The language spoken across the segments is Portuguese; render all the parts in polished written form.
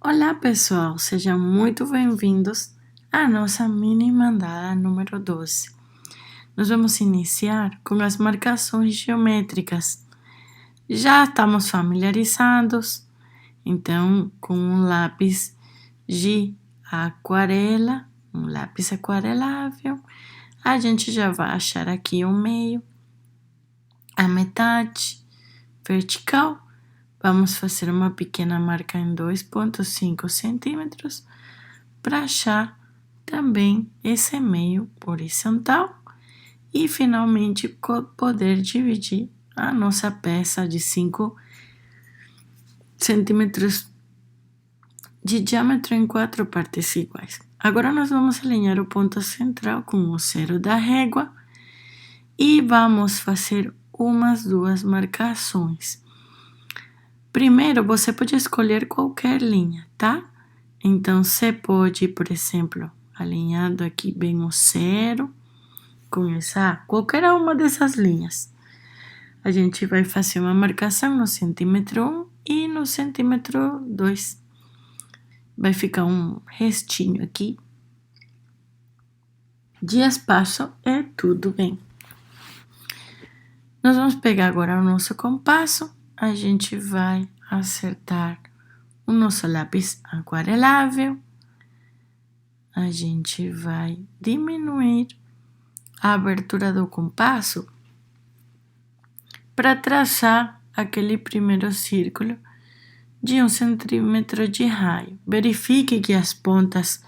Olá, pessoal, sejam muito bem-vindos à nossa mini mandala número 12. Nós vamos iniciar com as marcações geométricas. Já estamos familiarizados, então, com um lápis de aquarela, um lápis aquarelável, a gente já vai achar aqui o meio, a metade vertical. Vamos fazer uma pequena marca em 2,5 centímetros para achar também esse meio horizontal e finalmente poder dividir a nossa peça de 5 centímetros de diâmetro em 4 partes iguais. Agora nós vamos alinhar o ponto central com o zero da régua e vamos fazer umas duas marcações. Primeiro, você pode escolher qualquer linha, tá? Então, você pode, por exemplo, alinhando aqui bem o zero, começar qualquer uma dessas linhas. A gente vai fazer uma marcação no centímetro 1 e no centímetro 2. Vai ficar um restinho aqui de espaço e tudo bem. Nós vamos pegar agora o nosso compasso, a gente vai acertar o nosso lápis aquarelável, a gente vai diminuir a abertura do compasso para traçar aquele primeiro círculo de 1 centímetro de raio. Verifique que as pontas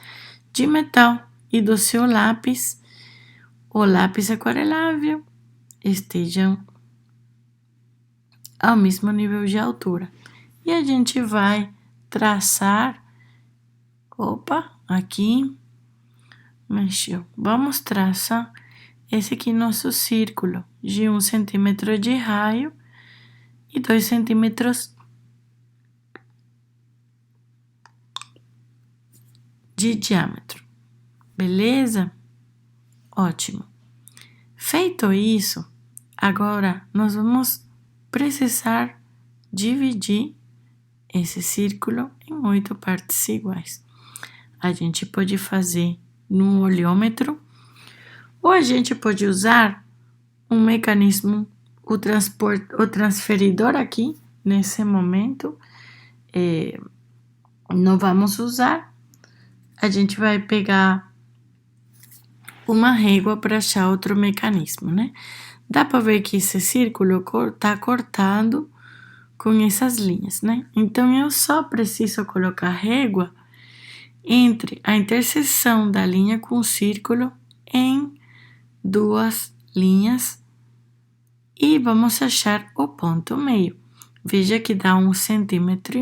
de metal e do seu lápis, o lápis aquarelável, estejam ao mesmo nível de altura. E a gente vai traçar, aqui, mexeu. Vamos traçar esse aqui nosso círculo de 1 centímetro de raio e 2 centímetros de diâmetro. Beleza? Ótimo. Feito isso, agora nós vamos precisar dividir esse círculo em 8 partes iguais. A gente pode fazer no olhômetro ou a gente pode usar um mecanismo, o transferidor aqui, nesse momento, não vamos usar. A gente vai pegar uma régua para achar outro mecanismo, né? Dá para ver que esse círculo tá cortado com essas linhas, né? Então, eu só preciso colocar régua entre a interseção da linha com o círculo em duas linhas e vamos achar o ponto meio. Veja que dá 1,5 centímetro,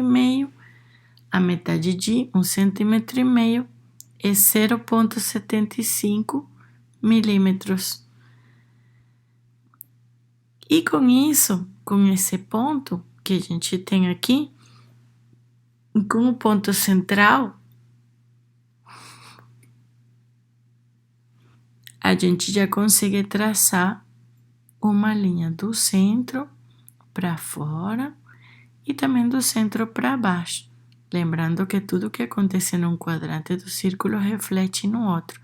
a metade de 1,5 centímetro é 0,75 milímetros. E com isso, com esse ponto que a gente tem aqui, com o ponto central, a gente já consegue traçar uma linha do centro para fora e também do centro para baixo. Lembrando que tudo que acontece num quadrante do círculo reflete no outro.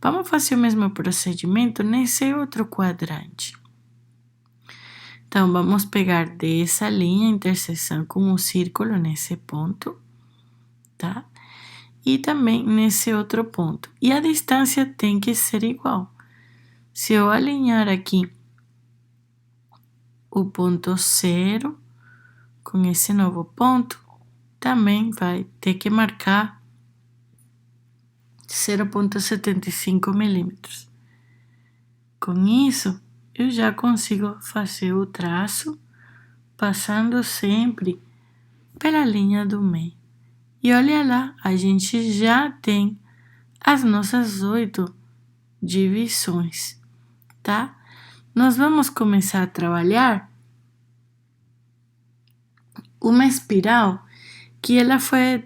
Vamos fazer o mesmo procedimento nesse outro quadrante. Então, vamos pegar dessa linha, interseção com o círculo nesse ponto, tá? E também nesse outro ponto. E a distância tem que ser igual. Se eu alinhar aqui o ponto zero com esse novo ponto, também vai ter que marcar 0,75 milímetros. Com isso, eu já consigo fazer o traço passando sempre pela linha do meio. E olha lá, a gente já tem as nossas 8 divisões, tá? Nós vamos começar a trabalhar uma espiral que ela foi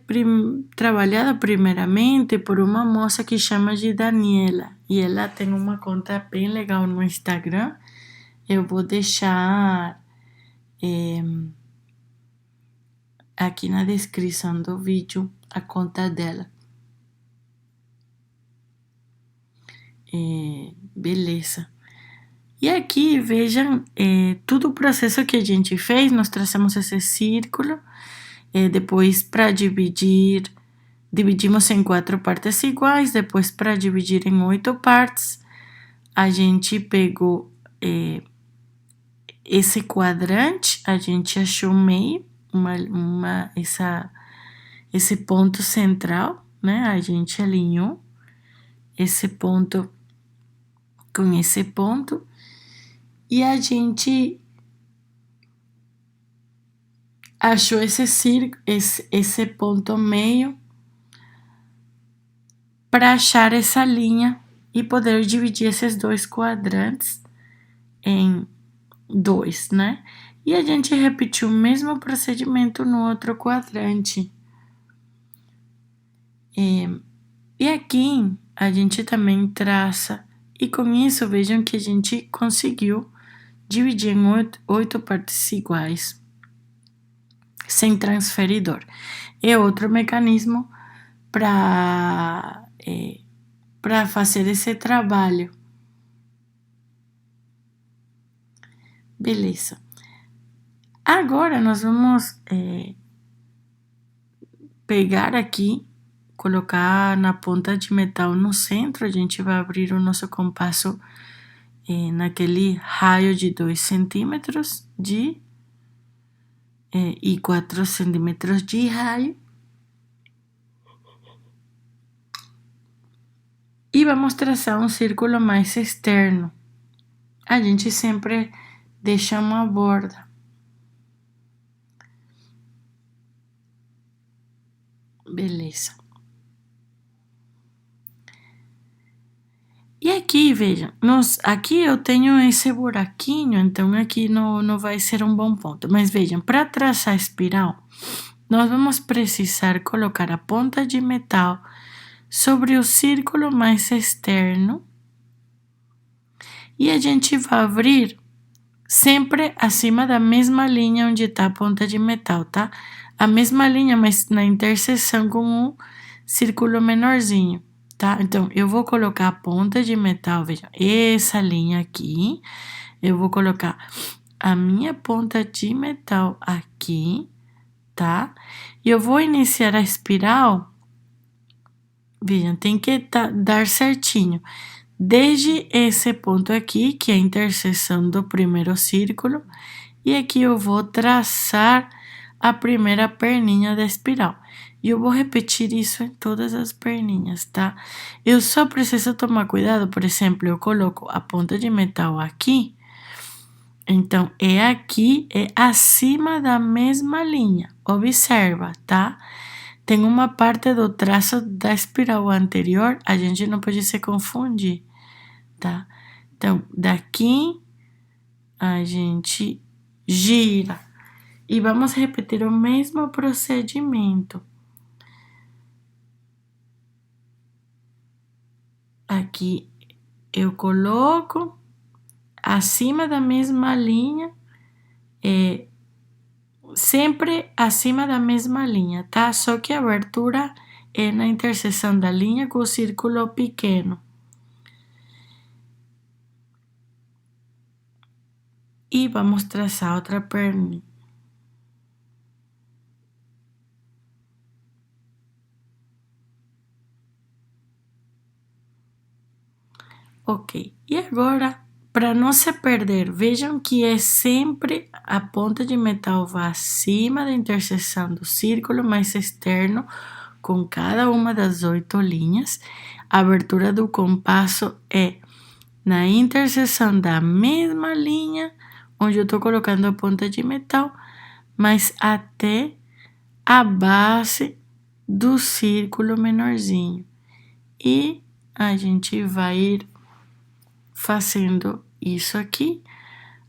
trabalhada primeiramente por uma moça que chama de Daniela e ela tem uma conta bem legal no Instagram. Eu vou deixar aqui na descrição do vídeo a conta dela. Beleza. E aqui, vejam, todo o processo que a gente fez, nós traçamos esse círculo, depois para dividir, dividimos em 4 partes iguais, depois para dividir em 8 partes, a gente pegou esse quadrante, a gente achou meio, esse ponto central, né? A gente alinhou esse ponto com esse ponto e a gente achou esse ponto meio para achar essa linha e poder dividir esses 2 quadrantes em 2, né? E a gente repetiu o mesmo procedimento no outro quadrante. E aqui a gente também traça, e com isso vejam que a gente conseguiu dividir em 8 partes iguais, sem transferidor. É outro mecanismo para fazer esse trabalho. Beleza. Agora nós vamos pegar aqui, colocar na ponta de metal no centro, a gente vai abrir o nosso compasso naquele raio de 2 centímetros e 4 centímetros de raio. E vamos traçar um círculo mais externo. A gente sempre deixa uma borda. Beleza. E aqui, vejam, aqui eu tenho esse buraquinho, então aqui não vai ser um bom ponto. Mas vejam, para traçar a espiral, nós vamos precisar colocar a ponta de metal sobre o círculo mais externo e a gente vai abrir sempre acima da mesma linha onde está a ponta de metal, tá? A mesma linha, mas na interseção com um círculo menorzinho, tá? Então, eu vou colocar a ponta de metal, vejam, essa linha aqui, eu vou colocar a minha ponta de metal aqui, tá? E eu vou iniciar a espiral, vejam, tem que dar certinho. Desde esse ponto aqui, que é a interseção do primeiro círculo, e aqui eu vou traçar a primeira perninha da espiral. E eu vou repetir isso em todas as perninhas, tá? Eu só preciso tomar cuidado, por exemplo, eu coloco a ponta de metal aqui, então é aqui, é acima da mesma linha. Observa, tá? Tem uma parte do traço da espiral anterior, a gente não pode se confundir, tá? Então, daqui a gente gira e vamos repetir o mesmo procedimento. Aqui eu coloco acima da mesma linha, sempre acima da mesma linha, tá? Só que a abertura é na interseção da linha com o círculo pequeno. E vamos traçar outra perna. Ok, e agora, para não se perder, vejam que é sempre a ponta de metal vai acima da interseção do círculo mais externo com cada uma das 8 linhas. A abertura do compasso é na interseção da mesma linha onde eu estou colocando a ponta de metal, mas até a base do círculo menorzinho. E a gente vai ir fazendo isso aqui.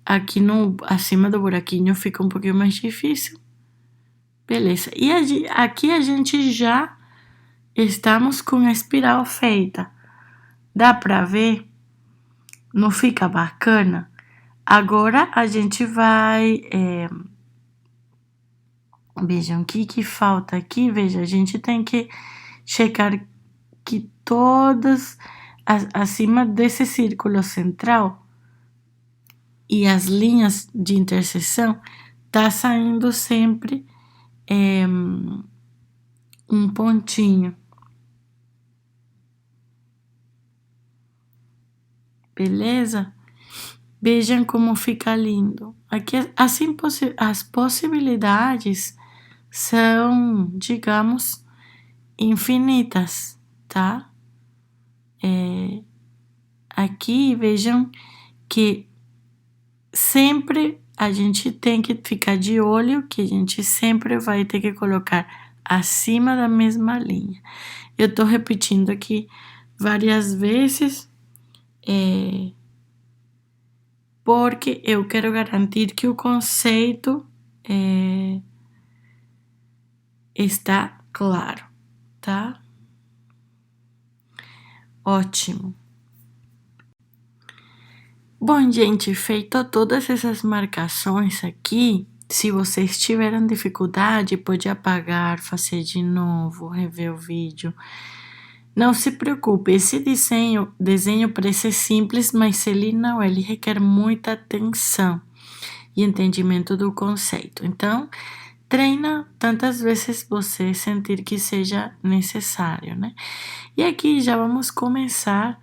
Aqui acima do buraquinho fica um pouquinho mais difícil. Beleza. E aqui a gente já estamos com a espiral feita. Dá pra ver? Não fica bacana? Agora a gente vai Vejam, o que falta aqui? Veja, a gente tem que checar que todas acima desse círculo central e as linhas de interseção tá saindo sempre um pontinho. Beleza? Vejam como fica lindo. Aqui as possibilidades são, digamos, infinitas, tá? Aqui vejam que sempre a gente tem que ficar de olho que a gente sempre vai ter que colocar acima da mesma linha. Eu tô repetindo aqui várias vezes, porque eu quero garantir que o conceito está claro, tá? Ótimo. Bom, gente, feito todas essas marcações aqui, se vocês tiveram dificuldade, pode apagar, fazer de novo, rever o vídeo. Não se preocupe, esse desenho parece simples, mas ele não, ele requer muita atenção e entendimento do conceito. Então, treina tantas vezes você sentir que seja necessário, né? E aqui já vamos começar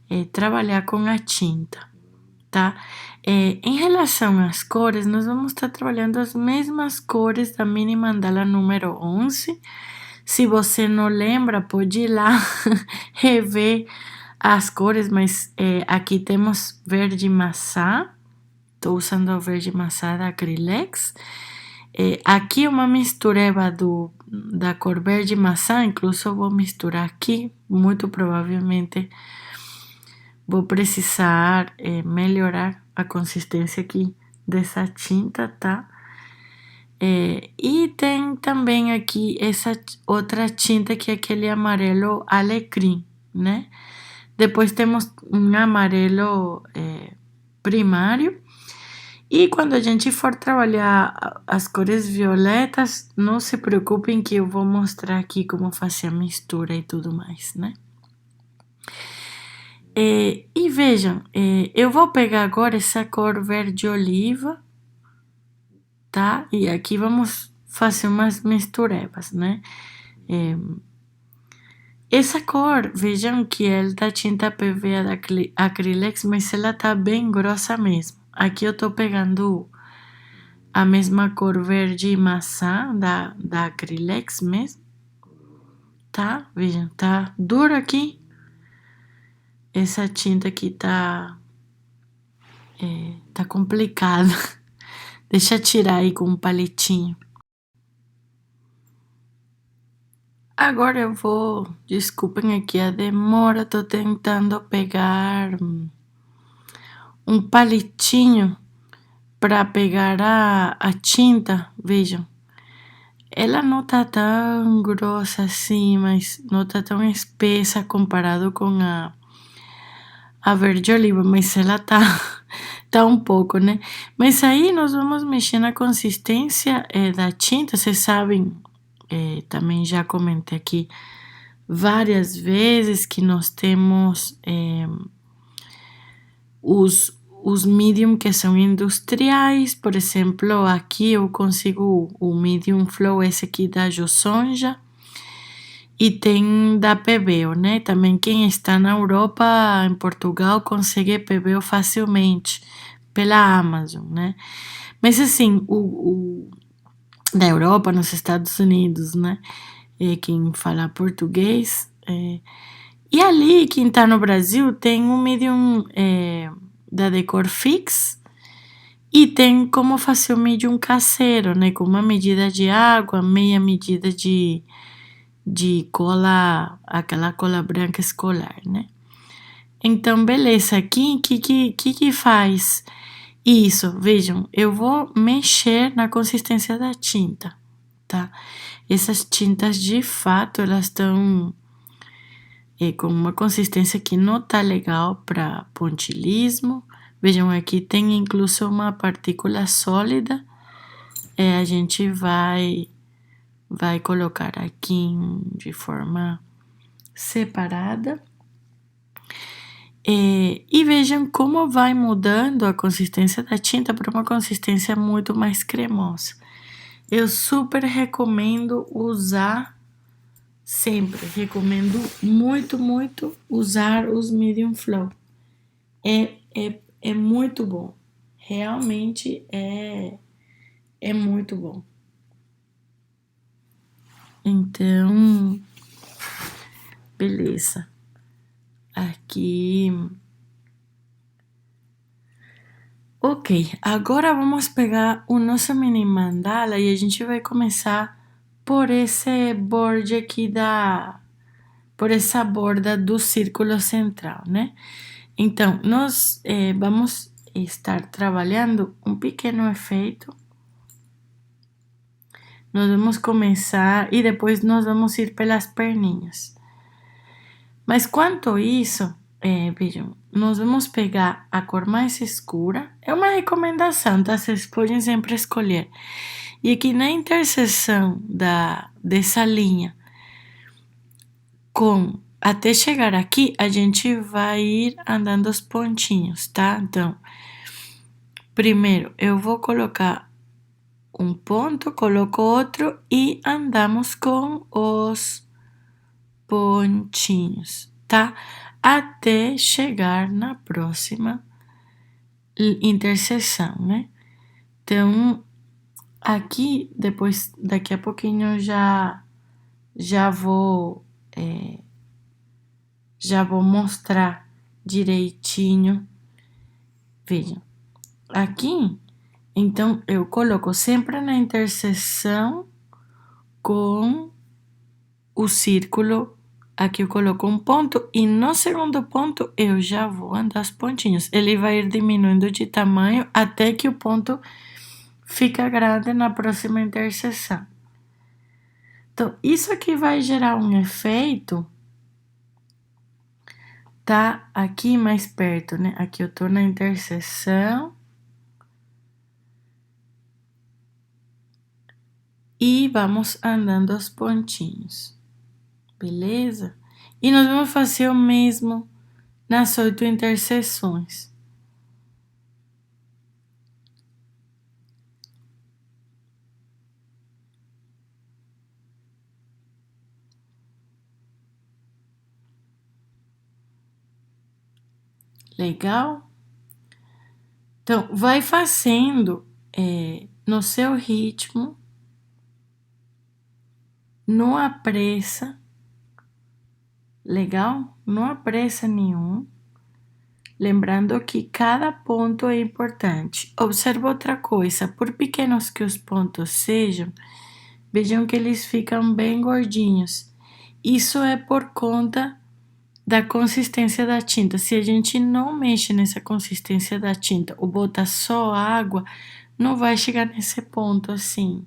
a trabalhar com a tinta, tá? Em relação às cores, nós vamos estar trabalhando as mesmas cores da mini mandala número 11. Se você não lembra, pode ir lá rever as cores, mas aqui temos verde maçã. Estou usando o verde maçã da Acrylex. Aqui uma mistureba da cor verde maçã, incluso vou misturar aqui, muito provavelmente vou precisar melhorar a consistência aqui dessa tinta, tá? E tem também aqui essa outra tinta que é aquele amarelo alecrim, né? Depois temos um amarelo primário. E quando a gente for trabalhar as cores violetas, não se preocupem que eu vou mostrar aqui como fazer a mistura e tudo mais, né? E vejam, eu vou pegar agora essa cor verde oliva, tá? E aqui vamos fazer umas misturebas, né? Essa cor, vejam que é da tinta PVA da Acrylex, mas ela tá bem grossa mesmo. Aqui eu tô pegando a mesma cor verde maçã da Acrylex mesmo, tá? Vejam, tá duro aqui. Essa tinta aqui tá complicada. Deixa eu tirar aí com um palitinho. Agora eu vou, desculpem aqui a demora, tô tentando pegar um palitinho para pegar a tinta, vejam. Ela não tá tão grossa assim, mas não tá tão espessa comparado com a verde oliva, mas ela tá um pouco, né? Mas aí nós vamos mexer na consistência da tinta, vocês sabem, também já comentei aqui várias vezes que nós temos os medium que são industriais, por exemplo, aqui eu consigo o medium flow, esse aqui da Josonja, e tem da PBO, né? Também quem está na Europa, em Portugal, consegue PBO facilmente pela Amazon, né? Mas assim, o da Europa, nos Estados Unidos, né? Quem fala português. E ali, quem tá no Brasil, tem um medium da Decor Fix e tem como fazer o medium caseiro, né? Com uma medida de água, meia medida de cola, aquela cola branca escolar, né? Então, beleza, aqui, que faz? Isso, vejam, eu vou mexer na consistência da tinta, tá? Essas tintas, de fato, elas estão com uma consistência que não tá legal para pontilhismo. Vejam, aqui tem incluso uma partícula sólida. A gente vai vai colocar aqui de forma separada. E vejam como vai mudando a consistência da tinta para uma consistência muito mais cremosa. Eu super recomendo usar, sempre recomendo muito, muito usar os Medium Flow. É muito bom, realmente é muito bom. Então, beleza. Aqui. Ok, agora vamos pegar o nosso mini mandala e a gente vai começar por esse borde aqui por essa borda do círculo central, né? Então, nós vamos estar trabalhando um pequeno efeito. Nós vamos começar e depois nós vamos ir pelas perninhas. Mas quanto isso, vejam, nós vamos pegar a cor mais escura. É uma recomendação, tá? Vocês podem sempre escolher. E aqui na interseção dessa linha até chegar aqui, a gente vai ir andando os pontinhos, tá? Então, primeiro eu vou colocar um ponto, coloco outro e andamos com os pontinhos, tá? Até chegar na próxima interseção, né? Então, aqui, daqui a pouquinho eu já vou mostrar direitinho. Vejam, aqui, então eu coloco sempre na interseção com o círculo. Aqui eu coloco um ponto e no segundo ponto eu já vou andar os pontinhos. Ele vai ir diminuindo de tamanho até que o ponto fica grande na próxima interseção. Então, isso aqui vai gerar um efeito, tá aqui mais perto, né? Aqui eu tô na interseção. E vamos andando aos pontinhos, beleza? E nós vamos fazer o mesmo nas 8 interseções. Legal? Então, vai fazendo no seu ritmo, não apressa, legal? Não apressa nenhum. Lembrando que cada ponto é importante. Observa outra coisa, por pequenos que os pontos sejam, vejam que eles ficam bem gordinhos. Isso é por conta da consistência da tinta. Se a gente não mexe nessa consistência da tinta ou botar só água, não vai chegar nesse ponto assim.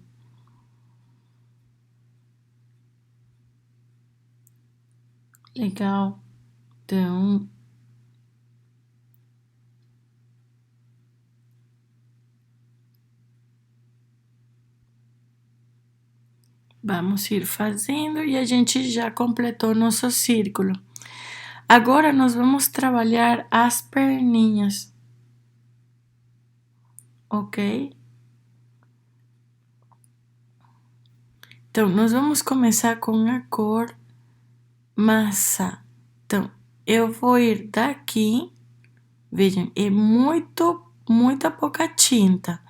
Legal. Então, vamos ir fazendo e a gente já completou nosso círculo. Agora nós vamos trabalhar as perninhas, ok? Então, nós vamos começar com a cor maçã. Então, eu vou ir daqui, vejam, é muita pouca tinta.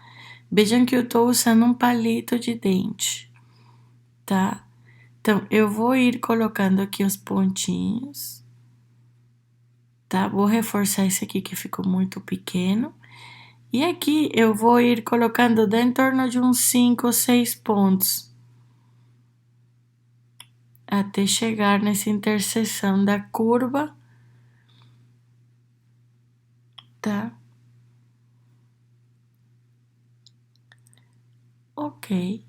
Vejam que eu tô usando um palito de dente, tá? Então, eu vou ir colocando aqui os pontinhos, tá? Vou reforçar esse aqui que ficou muito pequeno. E aqui eu vou ir colocando em torno de uns 5 ou 6 pontos. Até chegar nessa interseção da curva, tá? Ok.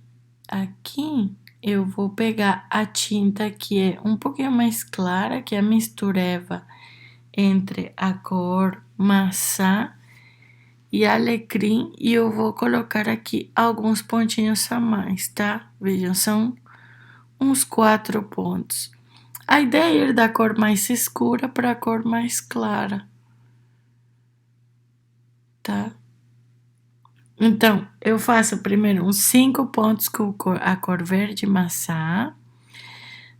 Aqui eu vou pegar a tinta que é um pouquinho mais clara, que é a mistureva entre a cor maçã e alecrim, e eu vou colocar aqui alguns pontinhos a mais, tá? Vejam, são uns 4 pontos. A ideia é ir da cor mais escura para a cor mais clara, tá? Então, eu faço primeiro uns 5 pontos com a cor verde maçã,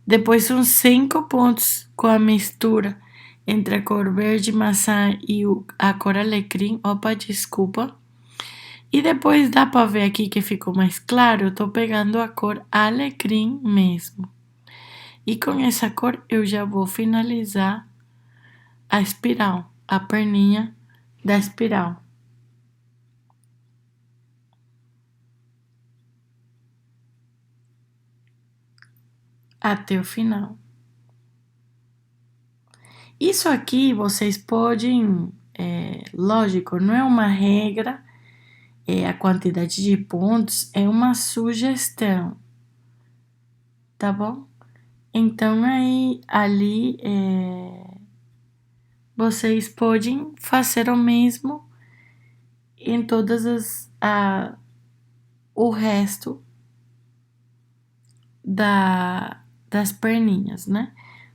depois uns 5 pontos com a mistura entre a cor verde maçã e a cor alecrim. Opa, desculpa. E depois dá para ver aqui que ficou mais claro, eu tô pegando a cor alecrim mesmo. E com essa cor eu já vou finalizar a espiral, a perninha da espiral. Até o final. Isso aqui vocês podem, lógico, não é uma regra, a quantidade de pontos é uma sugestão, tá bom? Então aí ali vocês podem fazer o mesmo em todas o resto das perninhas, né?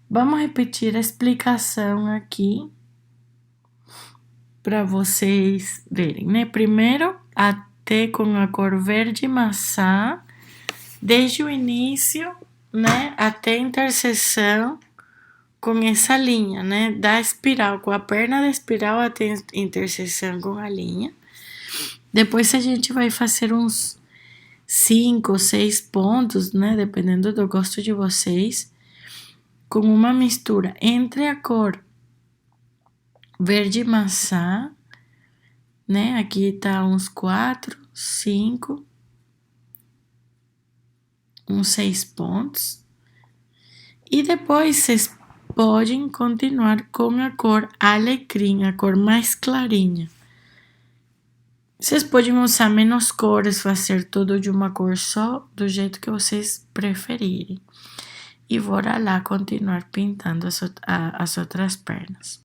Vamos repetir a explicação aqui para vocês verem, né? Primeiro, até com a cor verde maçã, desde o início, né, até a interseção com essa linha, né, da espiral, com a perna da espiral até a interseção com a linha. Depois a gente vai fazer uns 5 ou 6 pontos, né, dependendo do gosto de vocês, com uma mistura entre a cor verde maçã, né, aqui tá uns 4, 5, uns 6 pontos. E depois vocês podem continuar com a cor alecrim, a cor mais clarinha. Vocês podem usar menos cores, fazer tudo de uma cor só, do jeito que vocês preferirem. E bora lá continuar pintando as outras pernas.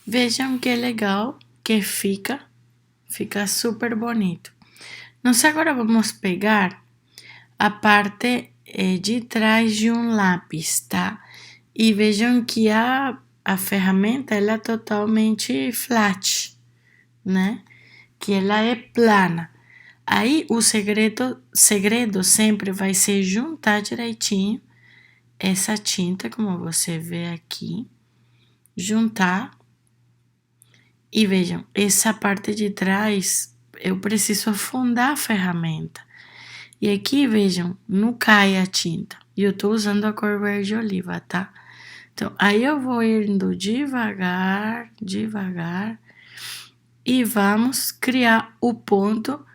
Vejam que legal que fica super bonito. Nós agora vamos pegar a parte de trás de um lápis, tá? E vejam que a ferramenta ela é totalmente flat, né? Que ela é plana. Aí o segredo sempre vai ser juntar direitinho essa tinta, como você vê aqui, juntar. E vejam, essa parte de trás eu preciso afundar a ferramenta. E aqui, vejam, não cai a tinta. E eu tô usando a cor verde oliva, tá? Então, aí eu vou indo devagar, devagar. E vamos criar o ponto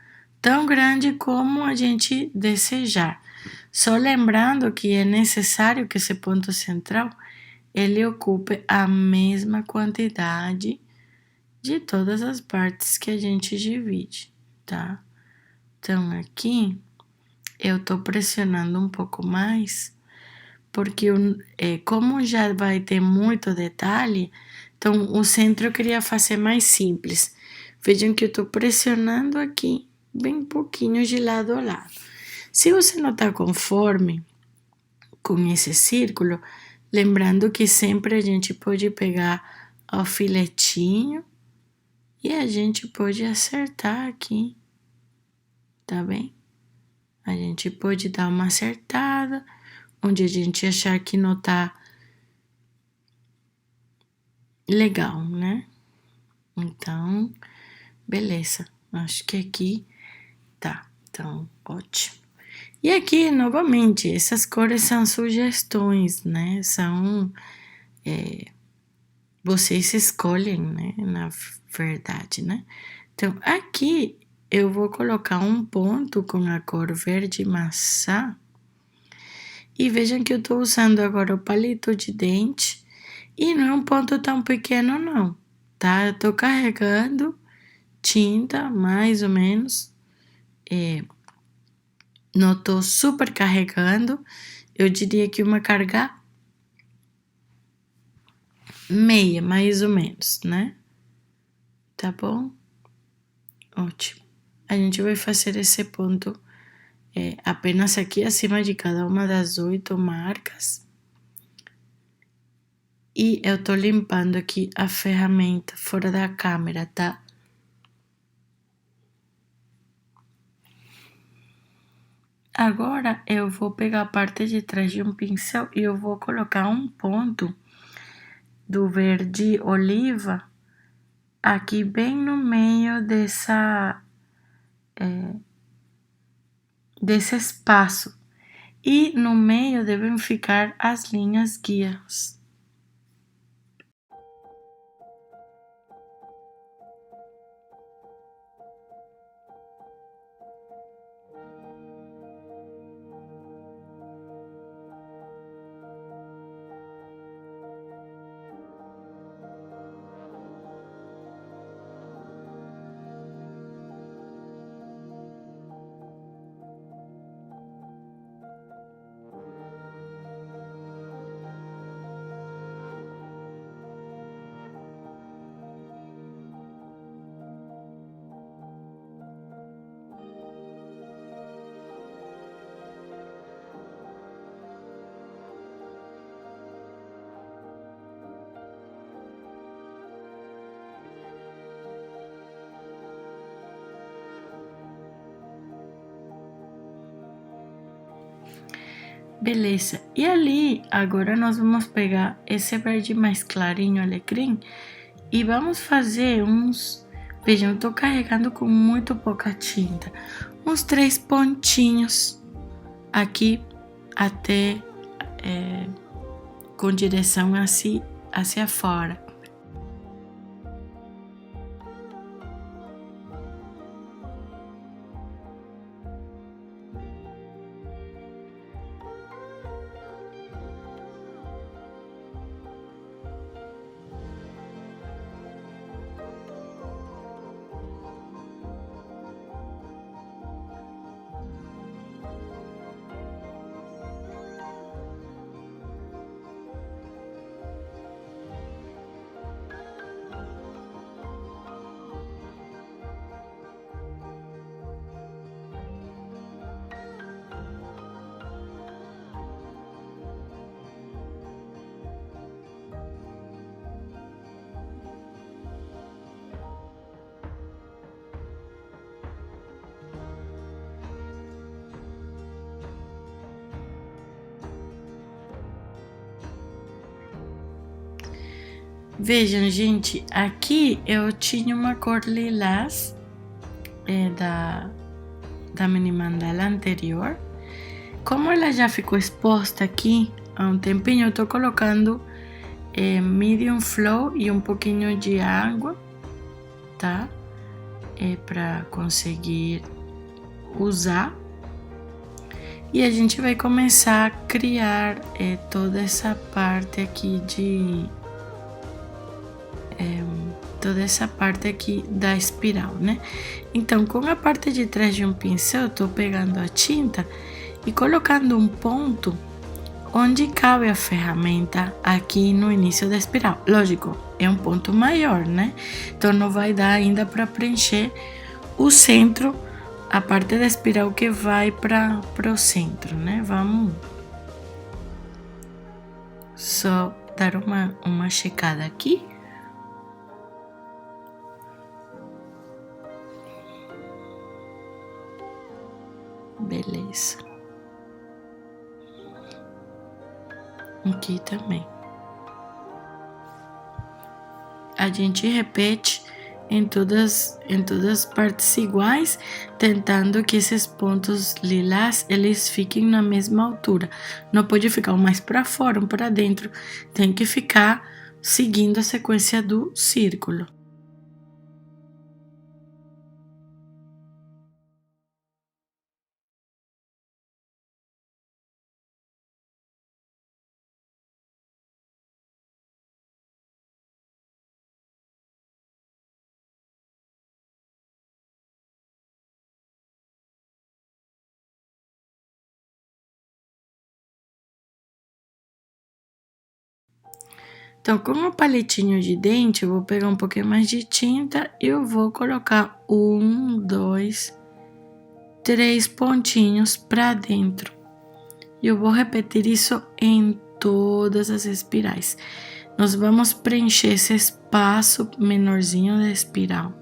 tão grande como a gente desejar. Só lembrando que é necessário que esse ponto central ele ocupe a mesma quantidade de todas as partes que a gente divide, tá? Então aqui eu tô pressionando um pouco mais, porque como já vai ter muito detalhe, então o centro eu queria fazer mais simples. Vejam que eu tô pressionando aqui, bem pouquinho de lado a lado. Se você não tá conforme com esse círculo, lembrando que sempre a gente pode pegar alfinetinho e a gente pode acertar aqui, tá bem? A gente pode dar uma acertada, onde a gente achar que não tá legal, né? Então, beleza. Acho que aqui tá. Então, ótimo. E aqui, novamente, essas cores são sugestões, né? Vocês escolhem, né? Na verdade, né? Então, aqui eu vou colocar um ponto com a cor verde maçã. E vejam que eu estou usando agora o palito de dente. E não é um ponto tão pequeno, não, tá? Eu tô carregando tinta, mais ou menos. Não tô super carregando. Eu diria que uma carga meia, mais ou menos, né? Tá bom? Ótimo. A gente vai fazer esse ponto apenas aqui acima de cada uma das 8 marcas. E eu tô limpando aqui a ferramenta fora da câmera, tá? Agora eu vou pegar a parte de trás de um pincel e eu vou colocar um ponto do verde oliva aqui bem no meio desse espaço. E no meio devem ficar as linhas guias. Beleza, e ali agora nós vamos pegar esse verde mais clarinho, alecrim, e vamos fazer uns. Vejam, eu tô carregando com muito pouca tinta, uns 3 pontinhos aqui até com direção hacia fora. Vejam, gente, aqui eu tinha uma cor lilás da mini mandala anterior. Como ela já ficou exposta aqui há um tempinho, eu tô colocando medium flow e um pouquinho de água, tá? Para conseguir usar. E a gente vai começar a criar toda essa parte aqui da espiral, né? Então, com a parte de trás de um pincel, eu tô pegando a tinta e colocando um ponto onde cabe a ferramenta aqui no início da espiral. Lógico, é um ponto maior, né? Então não vai dar ainda para preencher o centro, a parte da espiral que vai para o centro, né? Vamos só dar uma checada aqui. Beleza. Aqui também. A gente repete em todas as partes iguais, tentando que esses pontos lilás eles fiquem na mesma altura. Não pode ficar um mais para fora, um para dentro. Tem que ficar seguindo a sequência do círculo. Então, com o palitinho de dente, eu vou pegar um pouquinho mais de tinta e eu vou colocar 1, 2, 3 pontinhos para dentro. E eu vou repetir isso em todas as espirais. Nós vamos preencher esse espaço menorzinho da espiral.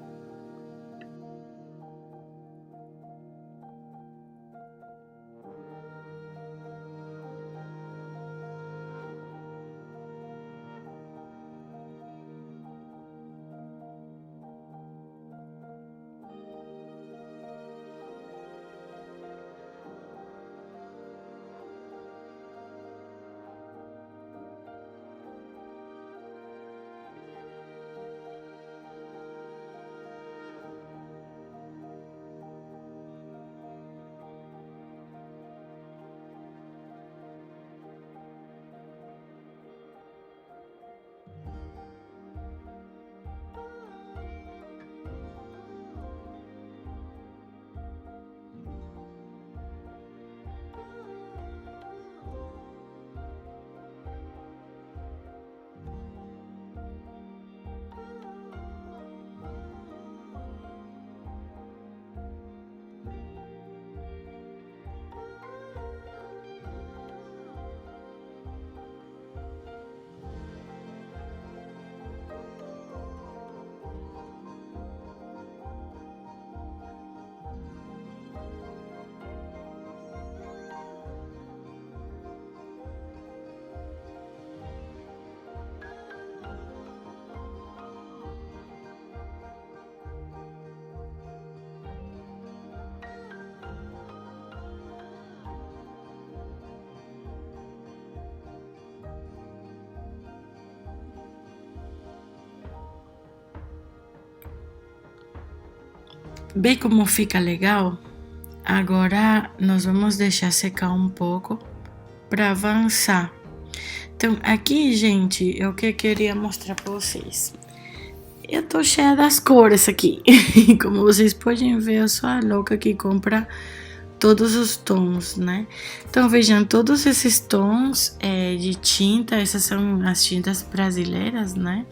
Vê como fica legal? Agora nós vamos deixar secar um pouco para avançar. Então, aqui, gente, é o que eu queria mostrar para vocês. Eu tô cheia das cores aqui. Como vocês podem ver, eu sou a louca que compra todos os tons, né? Então, vejam, todos esses tons de tinta, essas são as tintas brasileiras, né?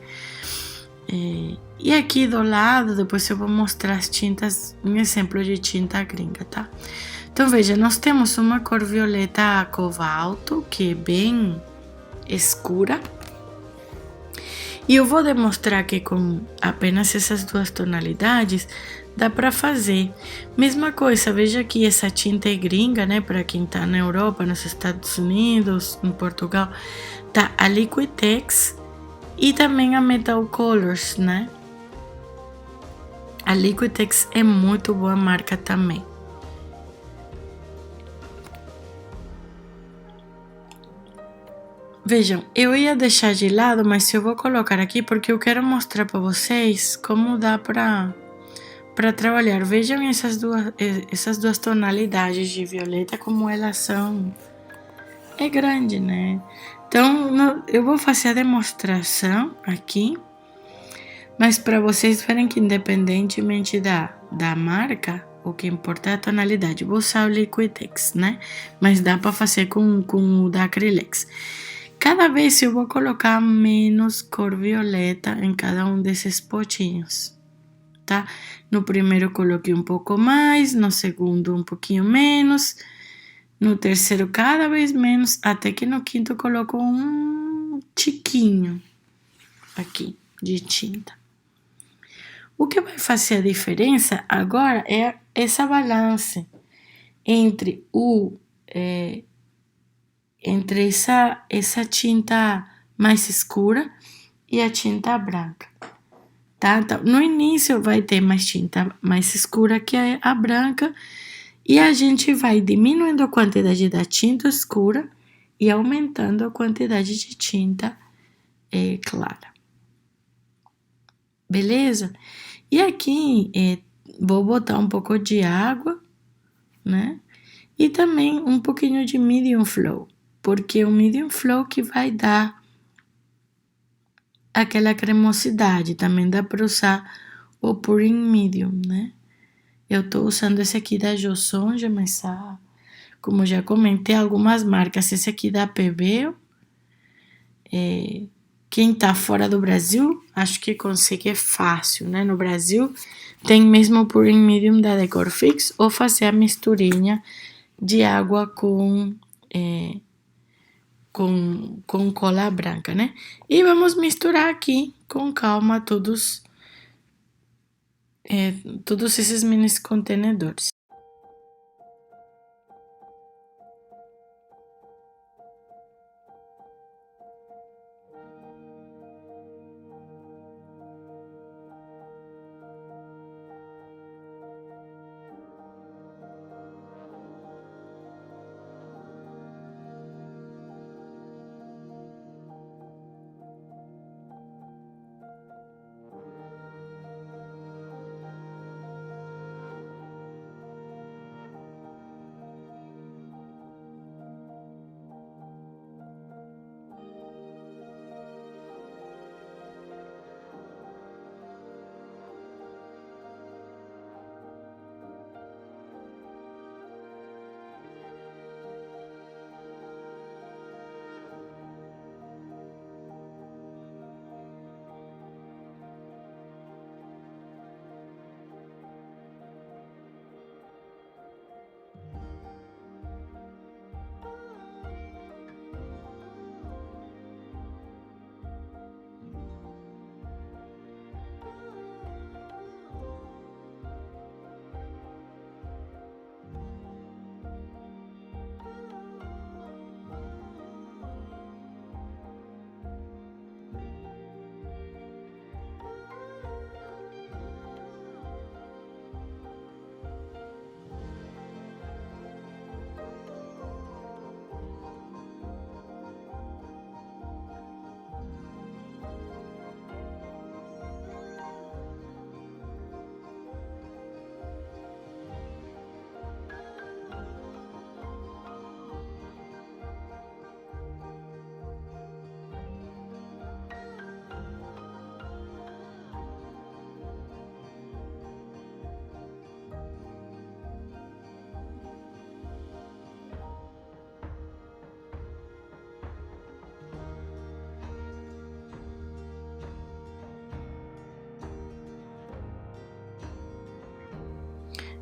E aqui do lado, depois eu vou mostrar as tintas, um exemplo de tinta gringa, tá? Então, veja, nós temos uma cor violeta cobalto, que é bem escura. E eu vou demonstrar que com apenas essas duas tonalidades dá para fazer. Mesma coisa, veja que essa tinta é gringa, né? Para quem tá na Europa, nos Estados Unidos, em Portugal, tá a Liquitex E também a Metal Colors, né? A Liquitex é muito boa marca também. Vejam, eu ia deixar de lado, mas eu vou colocar aqui porque eu quero mostrar para vocês como dá para trabalhar. Vejam essas duas tonalidades de violeta, como elas são. É grande, né? Então, eu vou fazer a demonstração aqui, mas para vocês verem que independentemente da marca, o que importa é a tonalidade. Vou usar o Liquitex, né? Mas dá para fazer com o da Acrylex. Cada vez eu vou colocar menos cor violeta em cada um desses potinhos, tá? No primeiro coloquei um pouco mais, no segundo um pouquinho menos, no terceiro cada vez menos, até que no quinto coloco um tiquinho aqui de tinta. O que vai fazer a diferença agora é essa balança entre entre essa tinta mais escura e a tinta branca, tá? Então, no início vai ter mais tinta mais escura que a branca e a gente vai diminuindo a quantidade da tinta escura e aumentando a quantidade de tinta clara. Beleza? E aqui vou botar um pouco de água, né? E também um pouquinho de medium flow, porque o medium flow que vai dar aquela cremosidade. Também dá para usar o pouring medium, né? Eu tô usando esse aqui da Josonja, mas como já comentei, algumas marcas. Esse aqui da PB, quem tá fora do Brasil, acho que consegue fácil, né? No Brasil tem mesmo o pouring medium da Decorfix ou fazer a misturinha de água com cola branca, né? E vamos misturar aqui com calma todos esses mini contenedores.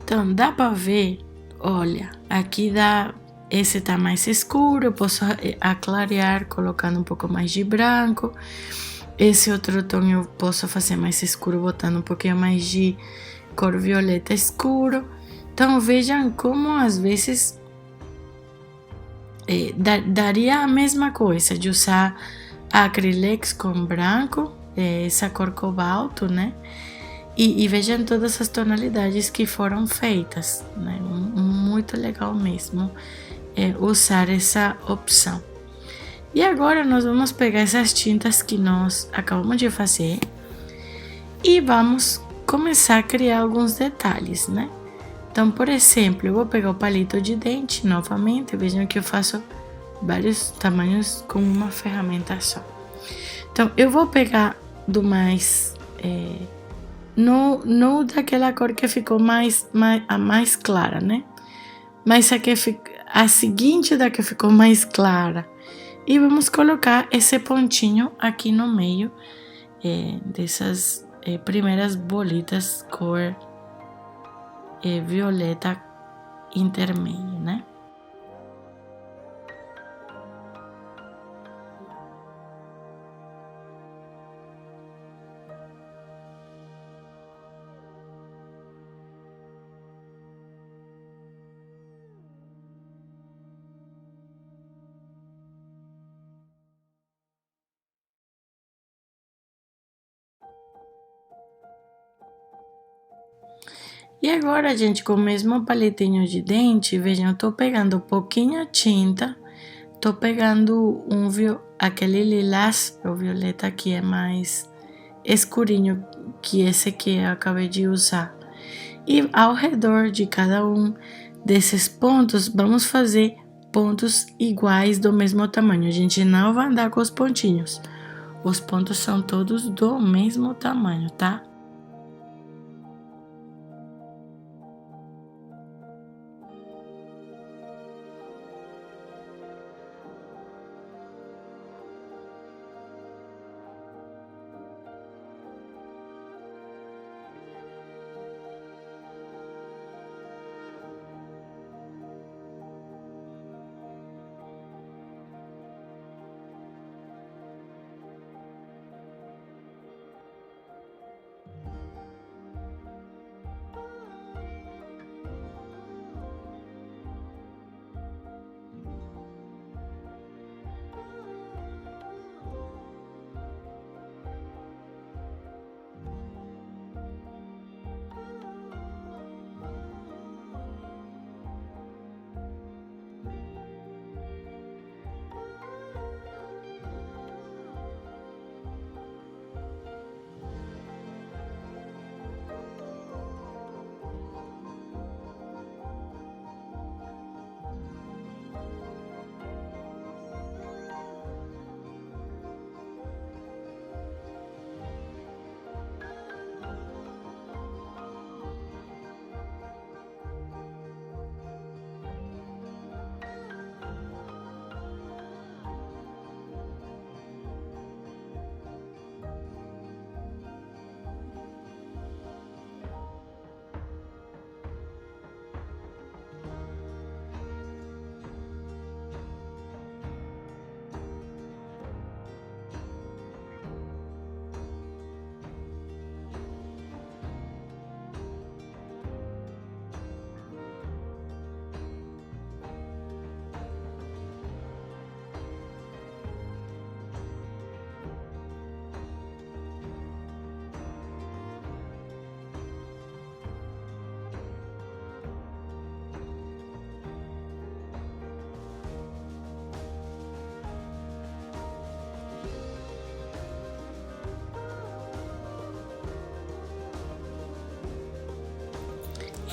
Então, dá para ver, olha, aqui esse tá mais escuro, eu posso aclarear colocando um pouco mais de branco. Esse outro tom eu posso fazer mais escuro botando um pouquinho mais de cor violeta escuro. Então, vejam como às vezes daria a mesma coisa de usar acrylex com branco, essa cor cobalto, né? E vejam todas as tonalidades que foram feitas, né? Muito legal mesmo usar essa opção. E agora nós vamos pegar essas tintas que nós acabamos de fazer e vamos começar a criar alguns detalhes, né? Então, por exemplo, eu vou pegar o palito de dente novamente. Vejam que eu faço vários tamanhos com uma ferramenta só. Então, eu vou pegar do mais... não daquela cor que ficou a mais clara, né? Mas a seguinte da que ficou mais clara. E vamos colocar esse pontinho aqui no meio dessas primeiras bolitas cor violeta intermedio, né? E agora, gente, com o mesmo palitinho de dente, vejam, eu tô pegando pouquinha tinta, tô pegando aquele lilás, o violeta que é mais escurinho que esse que eu acabei de usar. E ao redor de cada um desses pontos, vamos fazer pontos iguais do mesmo tamanho. A gente não vai andar com os pontinhos. Os pontos são todos do mesmo tamanho, tá?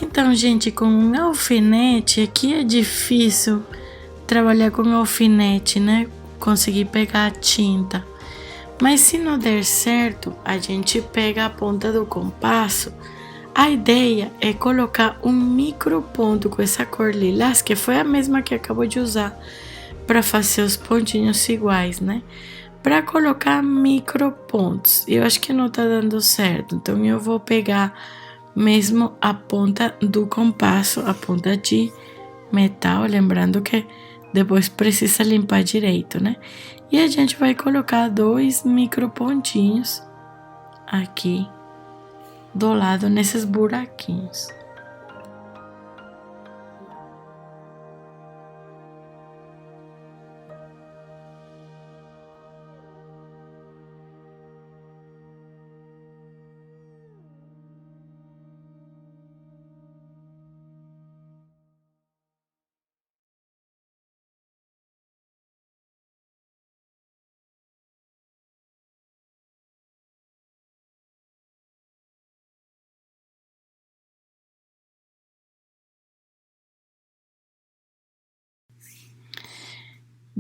Então, gente, com um alfinete, aqui é difícil trabalhar com alfinete, né? Conseguir pegar a tinta. Mas se não der certo, a gente pega a ponta do compasso. A ideia é colocar um microponto com essa cor lilás, que foi a mesma que acabou de usar para fazer os pontinhos iguais, né? Para colocar micropontos. Eu acho que não tá dando certo, então eu vou pegar mesmo a ponta do compasso, a ponta de metal, lembrando que depois precisa limpar direito, né? E a gente vai colocar 2 micropontinhos aqui do lado nesses buraquinhos.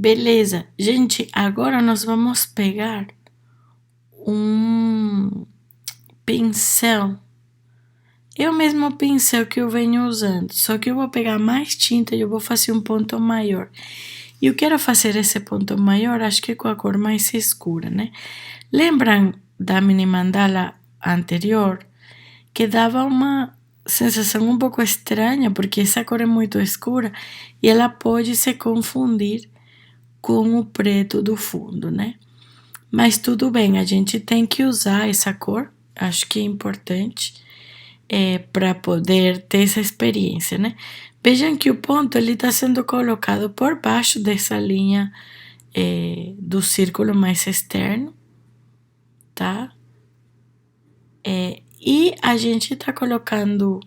Beleza, gente, agora nós vamos pegar um pincel. É o mesmo pincel que eu venho usando, só que eu vou pegar mais tinta e eu vou fazer um ponto maior. E eu quero fazer esse ponto maior, acho que com a cor mais escura, né? Lembram da mini mandala anterior? Que dava uma sensação um pouco estranha, porque essa cor é muito escura e ela pode se confundir com o preto do fundo, né? Mas tudo bem, a gente tem que usar essa cor, acho que é importante para poder ter essa experiência, né? Vejam que o ponto ele está sendo colocado por baixo dessa linha do círculo mais externo, tá? E a gente está colocando.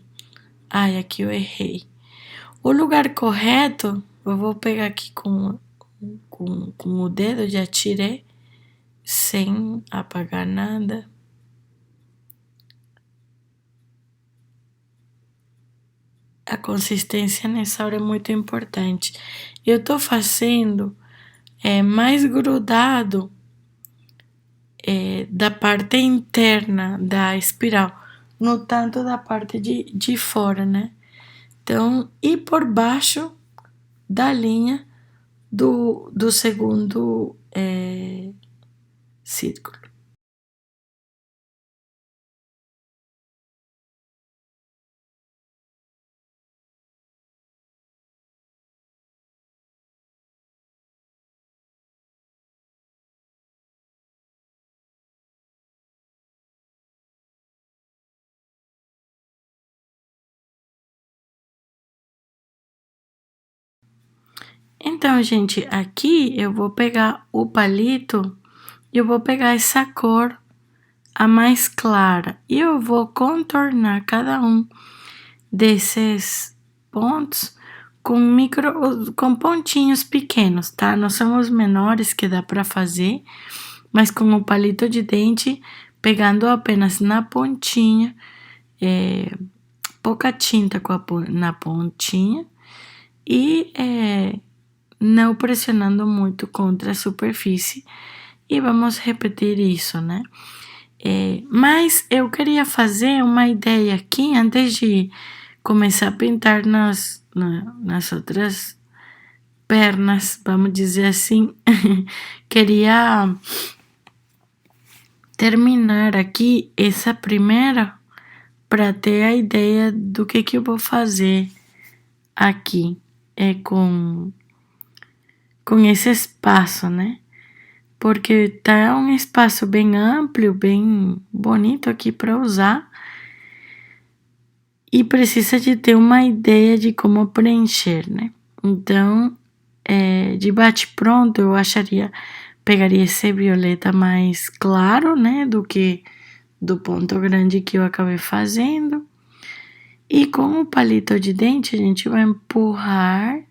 Ai, aqui eu errei. O lugar correto, eu vou pegar aqui com o dedo, já tirei, sem apagar nada. A consistência nessa hora é muito importante. Eu tô fazendo mais grudado da parte interna da espiral, no tanto da parte de fora, né? Então, e por baixo da linha do segundo círculo. Então, gente, aqui eu vou pegar o palito e eu vou pegar essa cor, a mais clara, e eu vou contornar cada um desses pontos com pontinhos pequenos, tá? Não são os menores que dá para fazer, mas com o palito de dente, pegando apenas na pontinha, pouca tinta na pontinha e não pressionando muito contra a superfície. E vamos repetir isso, né? Mas eu queria fazer uma ideia aqui antes de começar a pintar nas outras pernas, vamos dizer assim. Queria terminar aqui essa primeira para ter a ideia do que eu vou fazer aqui com esse espaço, né? Porque tá um espaço bem amplo, bem bonito aqui para usar e precisa de ter uma ideia de como preencher, né? Então, de bate-pronto, eu pegaria esse violeta mais claro, né, do que do ponto grande que eu acabei fazendo. E com o palito de dente, a gente vai empurrar,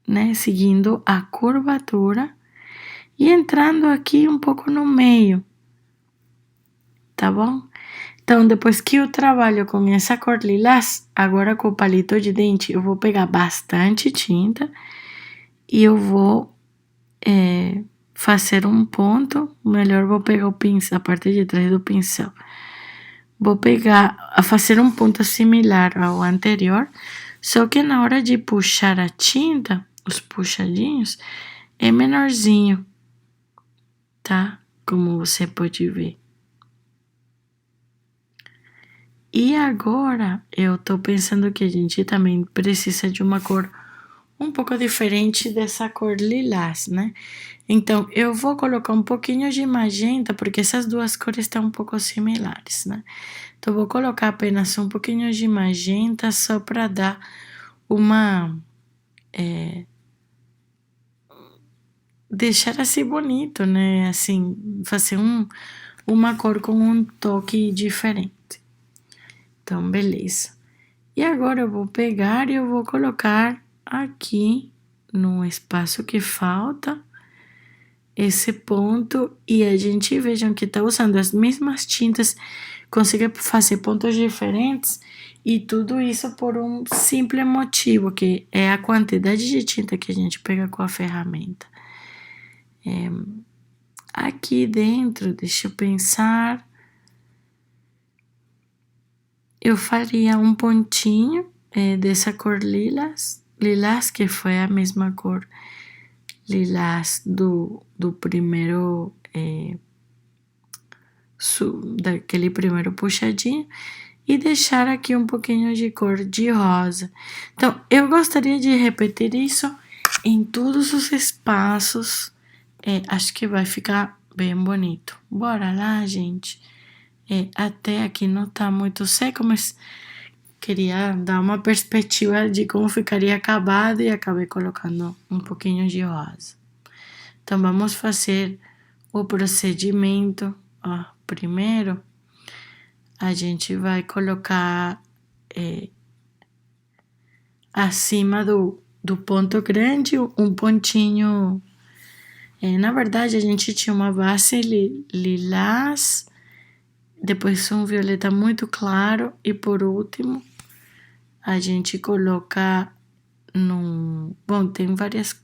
né, seguindo a curvatura e entrando aqui um pouco no meio, tá bom? Então, depois que eu trabalho com essa cor lilás, agora com o palito de dente, eu vou pegar bastante tinta e eu vou fazer um ponto. Melhor, vou pegar o pincel, a parte de trás do pincel. Vou fazer um ponto similar ao anterior, só que na hora de puxar a tinta, os puxadinhos, é menorzinho, tá? Como você pode ver. E agora eu tô pensando que a gente também precisa de uma cor um pouco diferente dessa cor lilás, né? Então eu vou colocar um pouquinho de magenta, porque essas duas cores estão um pouco similares, né? Então vou colocar apenas um pouquinho de magenta só para dar uma deixar assim bonito, né? Assim, fazer uma cor com um toque diferente. Então, beleza. E agora eu vou pegar e eu vou colocar aqui no espaço que falta esse ponto e a gente vejam que está usando as mesmas tintas, consegue fazer pontos diferentes e tudo isso por um simples motivo, que é a quantidade de tinta que a gente pega com a ferramenta. Aqui dentro, deixa eu pensar, eu faria um pontinho dessa cor lilás, que foi a mesma cor lilás do primeiro, daquele primeiro puxadinho, e deixar aqui um pouquinho de cor de rosa. Então, eu gostaria de repetir isso em todos os espaços, acho que vai ficar bem bonito. Bora lá, gente. Até aqui não tá muito seco, mas queria dar uma perspectiva de como ficaria acabado e acabei colocando um pouquinho de rosa. Então, vamos fazer o procedimento. Ó, primeiro, a gente vai colocar acima do ponto grande um pontinho. Na verdade, a gente tinha uma base lilás, depois um violeta muito claro e por último a gente coloca num... Bom, tem várias...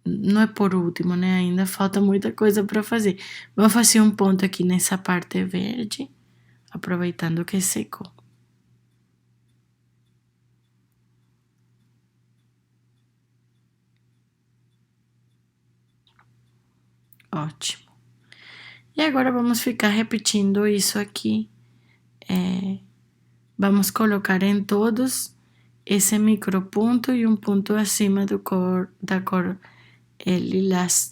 não é por último, né? Ainda falta muita coisa para fazer. Vamos fazer um ponto aqui nessa parte verde, aproveitando que secou. Ótimo. E agora vamos ficar repetindo isso aqui. Vamos colocar em todos esse microponto e um ponto acima da cor lilás.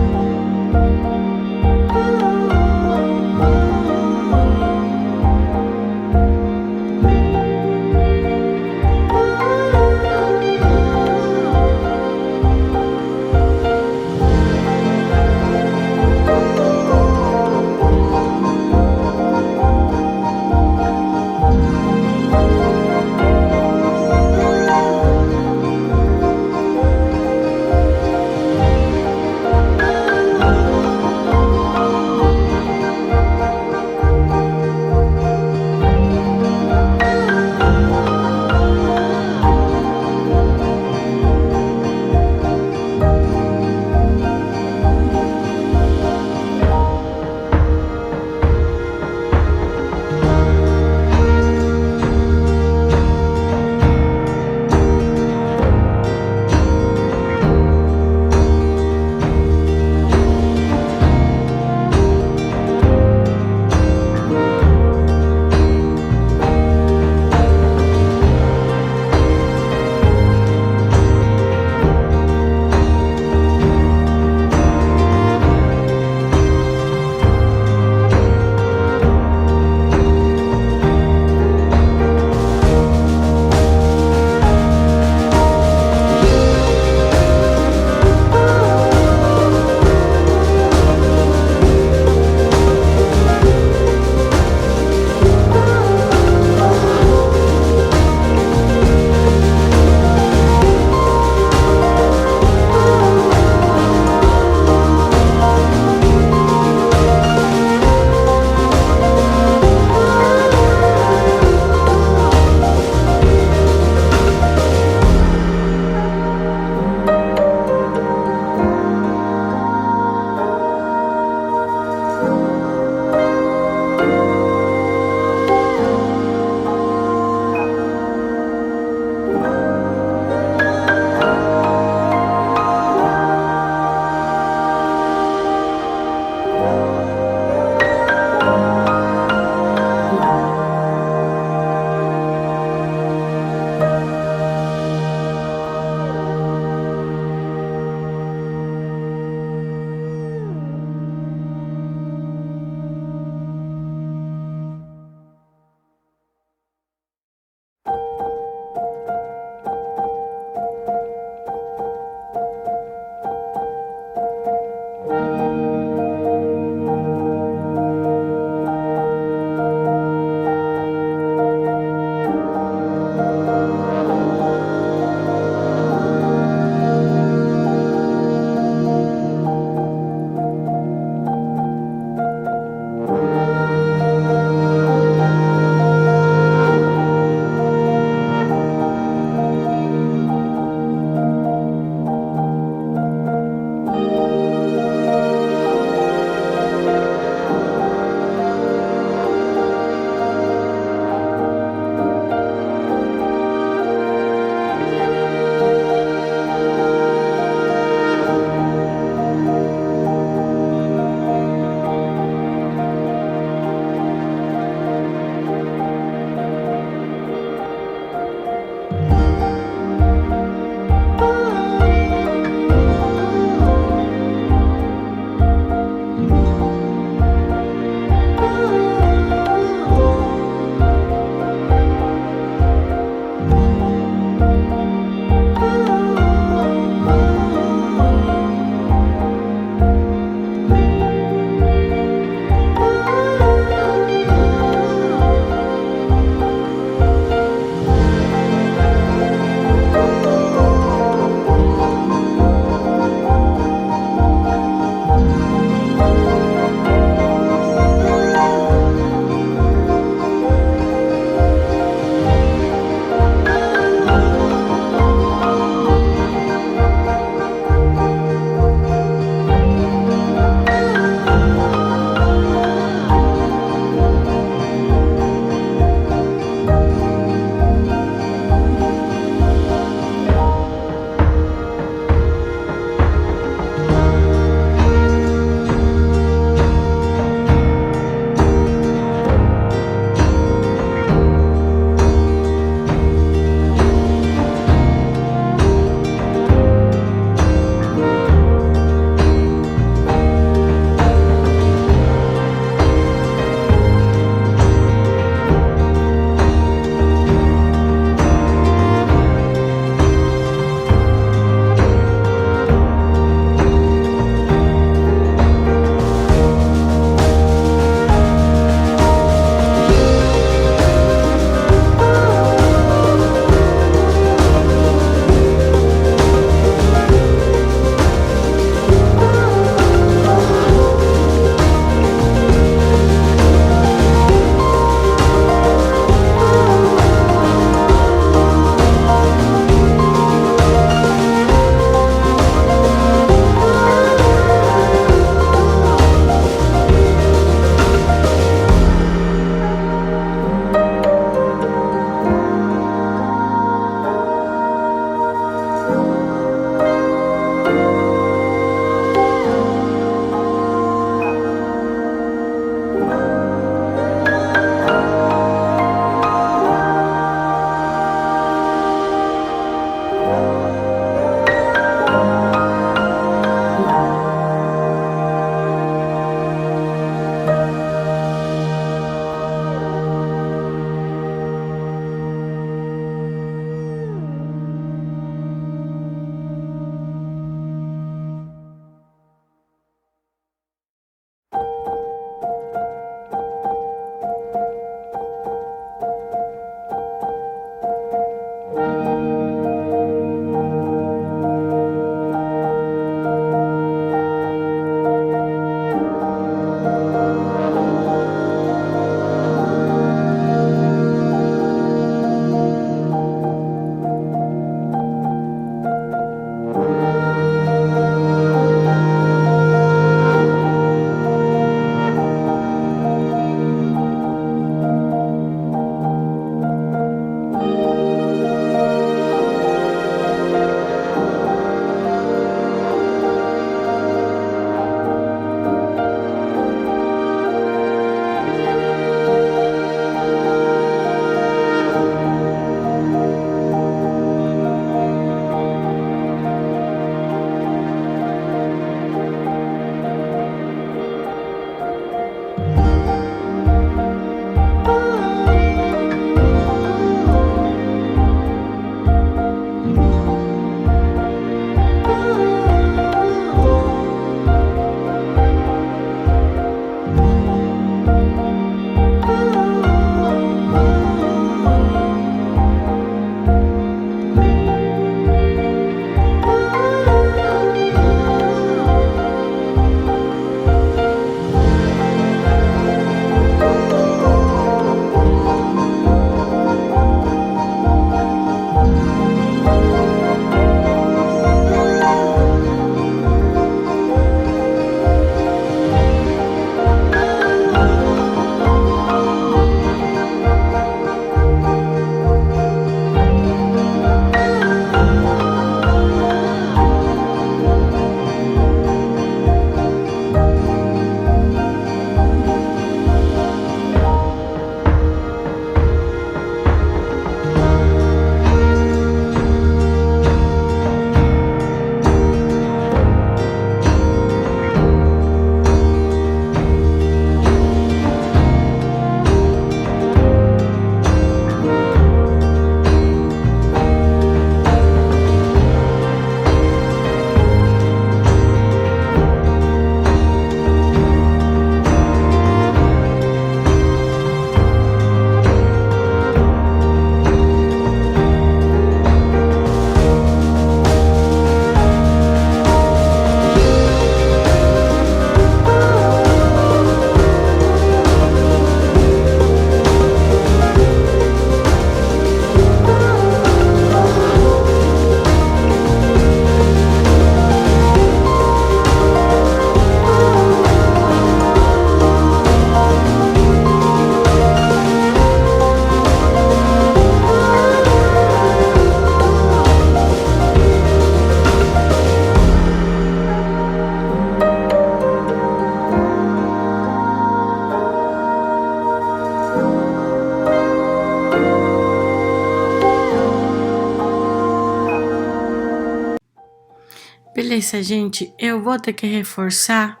Beleza, gente, eu vou ter que reforçar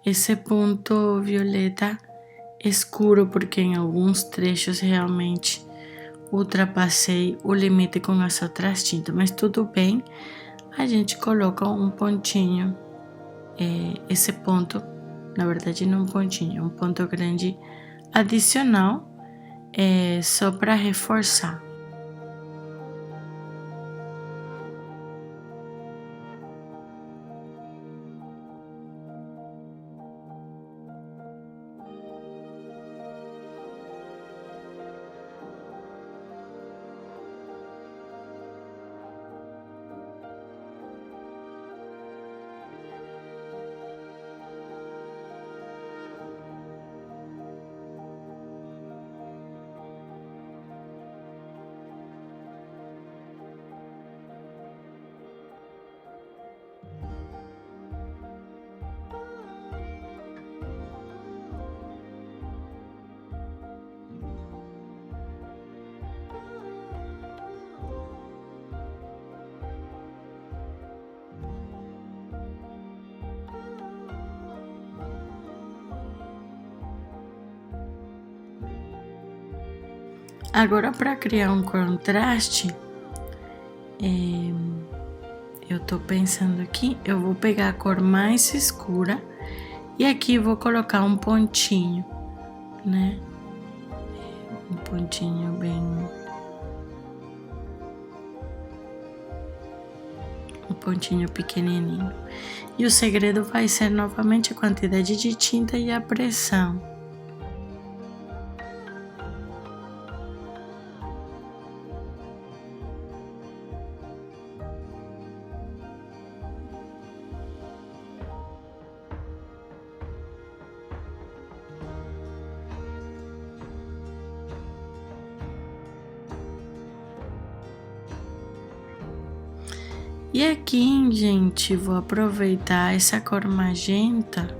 esse ponto violeta escuro, porque em alguns trechos realmente ultrapassei o limite com as outras tintas, mas tudo bem, a gente coloca um pontinho, esse ponto, na verdade não um pontinho, é um ponto grande adicional, só para reforçar. Agora, para criar um contraste, eu tô pensando aqui, eu vou pegar a cor mais escura e aqui vou colocar um pontinho, né? Um pontinho bem... um pontinho pequenininho. E o segredo vai ser novamente a quantidade de tinta e a pressão. E aqui, gente, vou aproveitar essa cor magenta.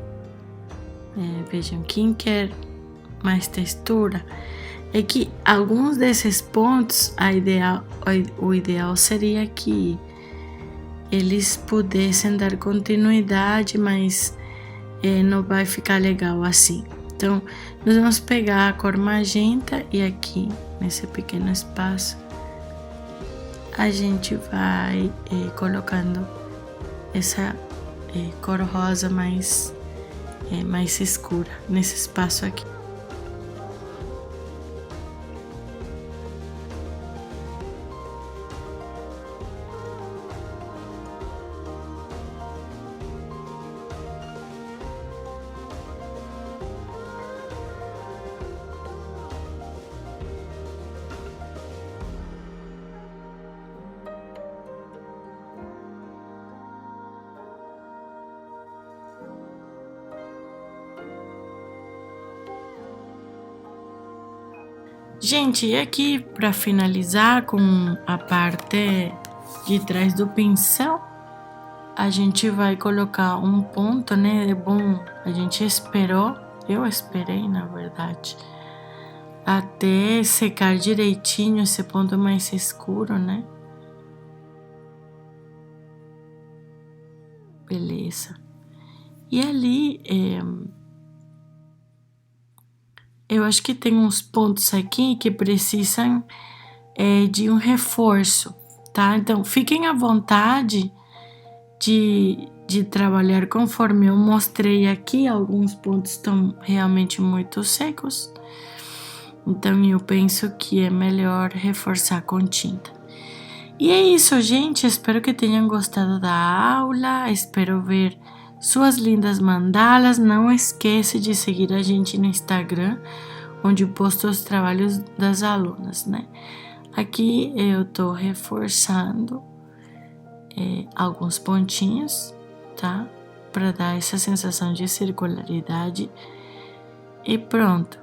Vejam, quem quer mais textura, é que alguns desses pontos, o ideal seria que eles pudessem dar continuidade, mas não vai ficar legal assim. Então, nós vamos pegar a cor magenta e aqui, nesse pequeno espaço, a gente vai colocando essa cor rosa mais escura nesse espaço aqui. Gente, e aqui para finalizar com a parte de trás do pincel, a gente vai colocar um ponto, né? É bom, a gente esperou, eu esperei na verdade, até secar direitinho esse ponto mais escuro, né? Beleza. E ali, eu acho que tem uns pontos aqui que precisam de um reforço, tá? Então, fiquem à vontade de trabalhar conforme eu mostrei aqui. Alguns pontos estão realmente muito secos, então eu penso que é melhor reforçar com tinta. E é isso, gente. Espero que tenham gostado da aula. Espero ver suas lindas mandalas. Não esqueça de seguir a gente no Instagram, onde eu posto os trabalhos das alunas, né? Aqui eu tô reforçando alguns pontinhos, tá? Para dar essa sensação de circularidade. E pronto.